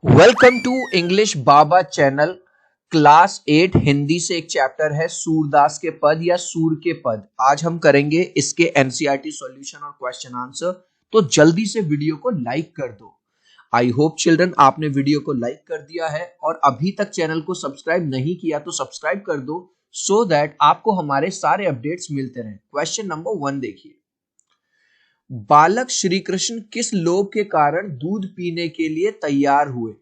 Welcome to English Baba channel. Class 8 Hindi से एक chapter है सूरदास के पद या सूर के पद। आज हम करेंगे इसके एनसीईआरटी सॉल्यूशन और क्वेश्चन आंसर। तो जल्दी से वीडियो को लाइक कर दो। आई होप चिल्ड्रन आपने वीडियो को लाइक कर दिया है और अभी तक चैनल को सब्सक्राइब नहीं किया तो सब्सक्राइब कर दो सो दैट आपको हमारे सारे अपडेट्स मिलते रहें। क्वेश्चन नंबर 1 देखिए, बालक श्री कृष्ण किस लोभ के कारण दूध पीने के लिए तैयार हुए?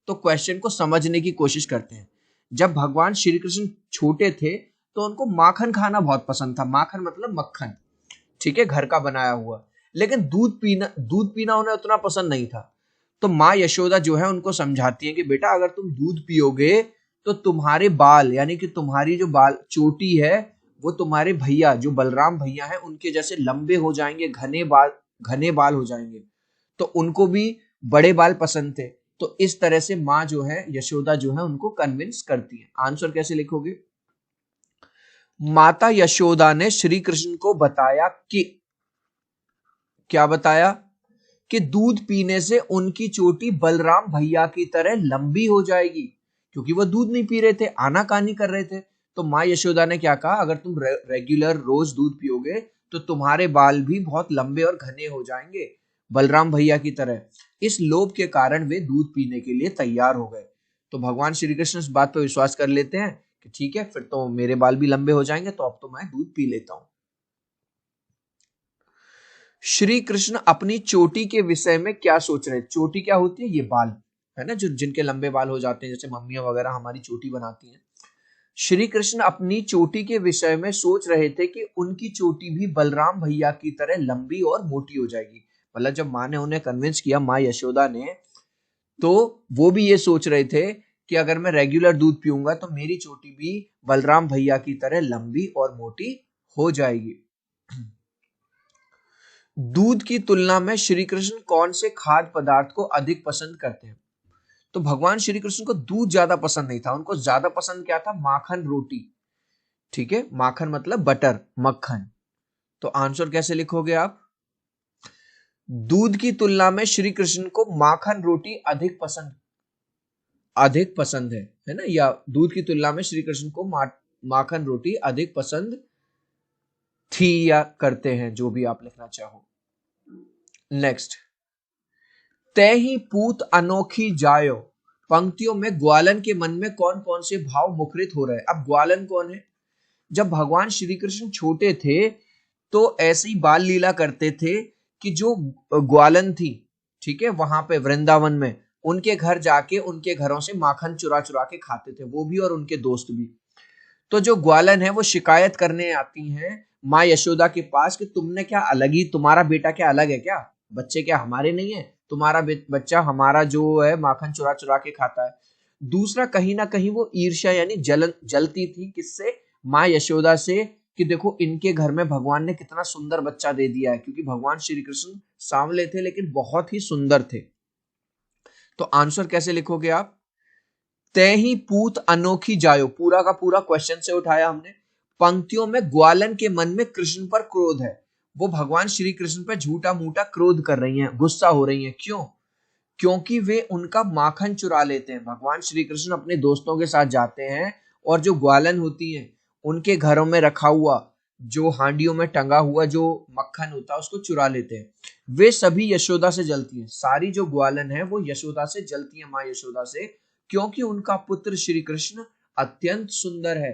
तो क्वेश्चन को समझने की कोशिश करते हैं। जब भगवान श्री कृष्ण छोटे थे तो उनको माखन खाना बहुत पसंद था। माखन मतलब मक्खन, ठीक है, घर का बनाया हुआ। लेकिन दूध पीना उन्हें उतना पसंद नहीं था। तो माँ यशोदा जो है उनको समझाती है कि बेटा अगर तुम दूध पियोगे तो तुम्हारे बाल यानी कि तुम्हारी जो बाल चोटी है वो तुम्हारे भैया जो बलराम भैया हैं उनके जैसे लंबे हो जाएंगे, घने बाल हो जाएंगे। तो उनको भी बड़े बाल पसंद थे। तो इस तरह से माँ जो है यशोदा जो है उनको कन्विंस करती है। आंसर कैसे लिखोगे? माता यशोदा ने श्री कृष्ण को बताया कि क्या बताया कि दूध पीने से उनकी चोटी बलराम भैया की तरह लंबी हो जाएगी, क्योंकि वो दूध नहीं पी रहे थे, आनाकानी कर रहे थे। तो माँ यशोदा ने क्या कहा, अगर तुम रेगुलर रोज दूध पियोगे तो तुम्हारे बाल भी बहुत लंबे और घने हो जाएंगे बलराम भैया की तरह। इस लोभ के कारण वे दूध पीने के लिए तैयार हो गए। तो भगवान श्री कृष्ण इस बात पर विश्वास कर लेते हैं कि ठीक है, फिर तो मेरे बाल भी लंबे हो जाएंगे, तो अब तो मैं दूध पी लेता हूं। श्री कृष्ण अपनी चोटी के विषय में क्या सोच रहे? चोटी क्या होती है? ये बाल है ना, जो जिनके लंबे बाल हो जाते हैं, जैसे मम्मियां वगैरह हमारी चोटी बनाती हैं। श्री कृष्ण अपनी चोटी के विषय में सोच रहे थे कि उनकी चोटी भी बलराम भैया की तरह लंबी और मोटी हो जाएगी। मतलब जब माँ ने उन्हें कन्विंस किया, माँ यशोदा ने, तो वो भी ये सोच रहे थे कि अगर मैं रेगुलर दूध पीऊंगा तो मेरी चोटी भी बलराम भैया की तरह लंबी और मोटी हो जाएगी। दूध की तुलना में श्री कृष्ण कौन से खाद्य पदार्थ को अधिक पसंद करते हैं? तो भगवान श्री कृष्ण को दूध ज्यादा पसंद नहीं था, उनको ज्यादा पसंद क्या था? माखन रोटी। ठीक है, माखन मतलब बटर, मक्खन। तो आंसर कैसे लिखोगे आप? दूध की तुलना में श्री कृष्ण को माखन रोटी अधिक पसंद है ना? या दूध की तुलना में श्री कृष्ण को माखन रोटी अधिक पसंद थी या करते हैं, जो भी आप लिखना चाहो। नेक्स्ट, तय ही पूत अनोखी जायो। पंक्तियों में ग्वालन के मन में कौन कौन से भाव मुखरित हो रहे हैं? अब ग्वालन कौन है? जब भगवान श्री कृष्ण छोटे थे तो ऐसे ही बाल लीला करते थे कि जो ग्वालन थी, ठीक है, वहां पे वृंदावन में उनके घर जाके उनके घरों से माखन चुरा चुरा के खाते थे, वो भी और उनके दोस्त भी। तो जो ग्वालन है वो शिकायत करने आती हैं माँ यशोदा के पास कि तुमने क्या अलग ही, तुम्हारा बेटा क्या अलग है क्या? बच्चे क्या हमारे नहीं है? तुम्हारा बच्चा हमारा जो है माखन चुरा चुरा के खाता है। दूसरा, कहीं ना कहीं वो ईर्ष्या यानी जलती थी। किससे? माँ यशोदा से, कि देखो इनके घर में भगवान ने कितना सुंदर बच्चा दे दिया है, क्योंकि भगवान श्री कृष्ण सांवले थे लेकिन बहुत ही सुंदर थे। तो आंसर कैसे लिखोगे आप? तय ही पूत अनोखी जायो, पूरा का पूरा क्वेश्चन से उठाया हमने। पंक्तियों में ग्वालन के मन में कृष्ण पर क्रोध है, वो भगवान श्री कृष्ण पर झूठा मूठा क्रोध कर रही हैं, गुस्सा हो रही हैं। क्यों? क्योंकि वे उनका माखन चुरा लेते हैं। भगवान श्री कृष्ण अपने दोस्तों के साथ जाते हैं और जो ग्वालन होती हैं उनके घरों में रखा हुआ, जो हांडियों में टंगा हुआ जो मक्खन होता है उसको चुरा लेते हैं। वे सभी यशोदा से जलती हैं। सारी जो ग्वालन है वो यशोदा से जलती है, माँ यशोदा से, क्योंकि उनका पुत्र श्री कृष्ण अत्यंत सुंदर है।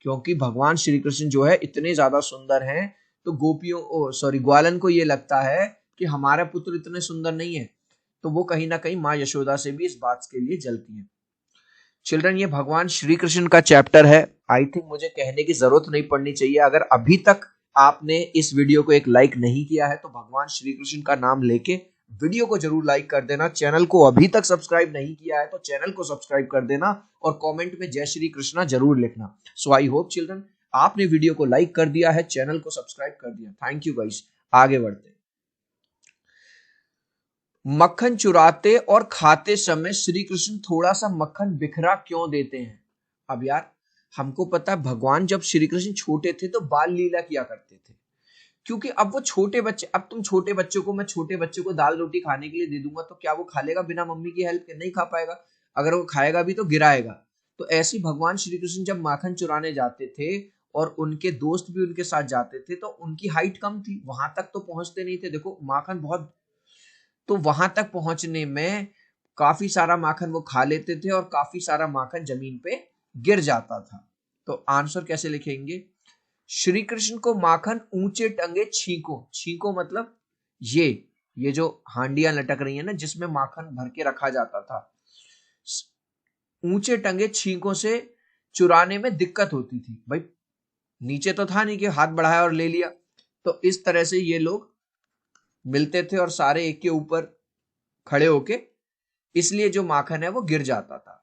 क्योंकि भगवान श्री कृष्ण जो है इतने ज्यादा सुंदर हैं, तो ग्वालन को ये लगता है कि हमारा पुत्र इतने सुंदर नहीं है। तो वो कहीं ना कहीं माँ यशोदा से भी इस बात के लिए जलती हैं। चिल्ड्रन, ये भगवान श्री कृष्ण का चैप्टर है। आई थिंक मुझे कहने की जरूरत नहीं पड़नी चाहिए। अगर अभी तक आपने इस वीडियो को एक लाइक नहीं किया है तो भगवान श्री कृष्ण का नाम लेके वीडियो को जरूर लाइक कर देना। चैनल को अभी तक सब्सक्राइब नहीं किया है तो चैनल को सब्सक्राइब कर देना और कमेंट में जय श्री कृष्णा जरूर लिखना। सो आई होप चिल्ड्रन आपने वीडियो को लाइक कर दिया है, चैनल को सब्सक्राइब कर दिया। Thank you guys. आगे बढ़ते हैं। मक्खन चुराते और खाते समय श्री कृष्ण थोड़ा सा मक्खन बिखरा क्यों देते हैं? अब यार, हमको पता है भगवान जब श्री कृष्ण छोटे थे तो बाल लीला किया करते थे। क्योंकि अब वो छोटे बच्चे, अब तुम छोटे बच्चों को, मैं छोटे बच्चे को दाल रोटी खाने के लिए दे दूंगा तो क्या वो खा लेगा बिना मम्मी की हेल्प के? नहीं खा पाएगा। अगर वो खाएगा भी तो गिराएगा। तो ऐसे भगवान श्री कृष्ण जब माखन चुराने जाते थे और उनके दोस्त भी उनके साथ जाते थे तो उनकी हाइट कम थी, वहां तक तो पहुंचते नहीं थे। देखो माखन बहुत, तो वहां तक पहुंचने में काफी सारा माखन वो खा लेते थे और काफी सारा माखन जमीन पे गिर जाता था। तो आंसर कैसे लिखेंगे? श्री कृष्ण को माखन ऊंचे टंगे छींको, छींको मतलब ये जो हांडियां लटक रही है ना जिसमें माखन भर के रखा जाता था, ऊंचे टंगे छींकों से चुराने में दिक्कत होती थी। भाई नीचे तो था नहीं कि हाथ बढ़ाया और ले लिया। तो इस तरह से ये लोग मिलते थे और सारे एक के ऊपर खड़े होके, इसलिए जो माखन है वो गिर जाता था।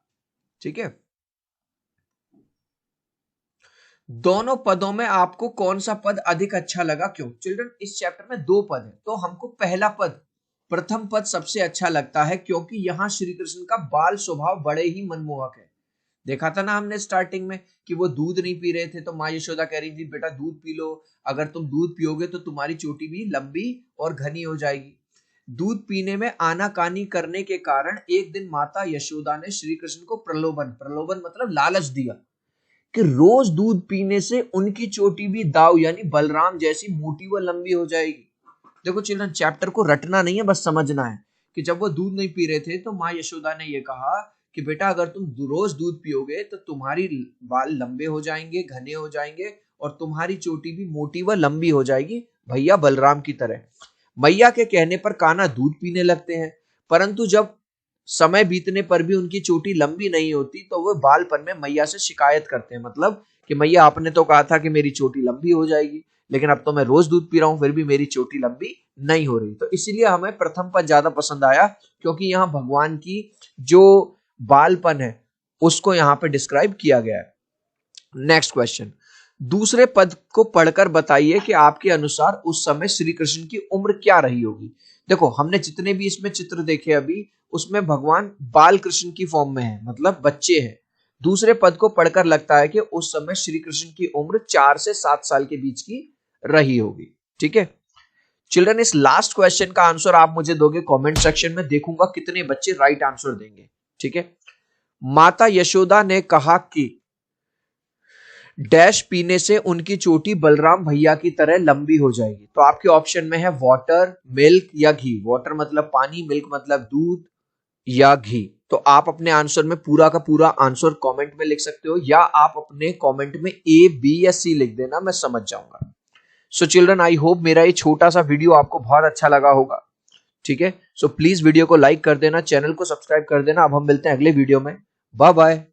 ठीक है, दोनों पदों में आपको कौन सा पद अधिक अच्छा लगा, क्यों? चिल्ड्रन इस चैप्टर में 2 पद है तो हमको पहला पद, प्रथम पद सबसे अच्छा लगता है क्योंकि यहां श्री कृष्ण का बाल स्वभाव बड़े ही मनमोहक है। देखा था ना हमने स्टार्टिंग में कि वो दूध नहीं पी रहे थे तो माँ यशोदा कह रही थी बेटा दूध पी लो, अगर तुम दूध पियोगे तो तुम्हारी चोटी भी लंबी और घनी हो जाएगी। दूध पीने में आनाकानी करने के कारण एक दिन माता यशोदा ने श्री कृष्ण को प्रलोभन, प्रलोभन मतलब लालच दिया कि रोज दूध पीने से उनकी चोटी भी दाऊ यानी बलराम जैसी मोटी व लंबी हो जाएगी। देखो चिल्ड्रन चैप्टर को रटना नहीं है, बस समझना है कि जब वो दूध नहीं पी रहे थे तो माँ यशोदा ने ये कहा कि बेटा अगर तुम रोज दूध पियोगे तो तुम्हारी बाल लंबे हो जाएंगे, घने हो जाएंगे और तुम्हारी चोटी भी मोटी व लंबी हो जाएगी भैया बलराम की तरह। मैया के कहने पर कान्हा दूध पीने लगते हैं, परंतु जब समय बीतने पर भी उनकी चोटी लंबी नहीं होती तो वो बालपन में मैया से शिकायत करते हैं, मतलब कि मैया आपने तो कहा था कि मेरी चोटी लंबी हो जाएगी, लेकिन अब तो मैं रोज दूध पी रहा हूं फिर भी मेरी चोटी लंबी नहीं हो रही। तो इसीलिए हमें प्रथम पद ज्यादा पसंद आया क्योंकि यहाँ भगवान की जो बालपन है उसको यहाँ पे डिस्क्राइब किया गया है। नेक्स्ट क्वेश्चन, दूसरे पद को पढ़कर बताइए कि आपके अनुसार उस समय श्री कृष्ण की उम्र क्या रही होगी। देखो हमने जितने भी इसमें चित्र देखे अभी उसमें भगवान बाल कृष्ण की फॉर्म में है, मतलब बच्चे हैं। दूसरे पद को पढ़कर लगता है कि उस समय श्री कृष्ण की उम्र 4 से 7 साल के बीच की रही होगी। ठीक है चिल्ड्रन, इस लास्ट क्वेश्चन का आंसर आप मुझे दोगे कमेंट सेक्शन में, देखूंगा कितने बच्चे राइट आंसर देंगे। ठीक है, माता यशोदा ने कहा कि डैश पीने से उनकी चोटी बलराम भैया की तरह लंबी हो जाएगी। तो आपके ऑप्शन में है वाटर, मिल्क या घी। वाटर मतलब पानी, मिल्क मतलब दूध या घी। तो आप अपने आंसर में पूरा का पूरा आंसर कमेंट में लिख सकते हो या आप अपने कमेंट में ए, बी या सी लिख देना, मैं समझ जाऊंगा। सो चिल्ड्रन आई होप मेरा ये छोटा सा वीडियो आपको बहुत अच्छा लगा होगा। ठीक है, सो प्लीज वीडियो को लाइक कर देना, चैनल को सब्सक्राइब कर देना। अब हम मिलते हैं अगले वीडियो में, बाय बाय।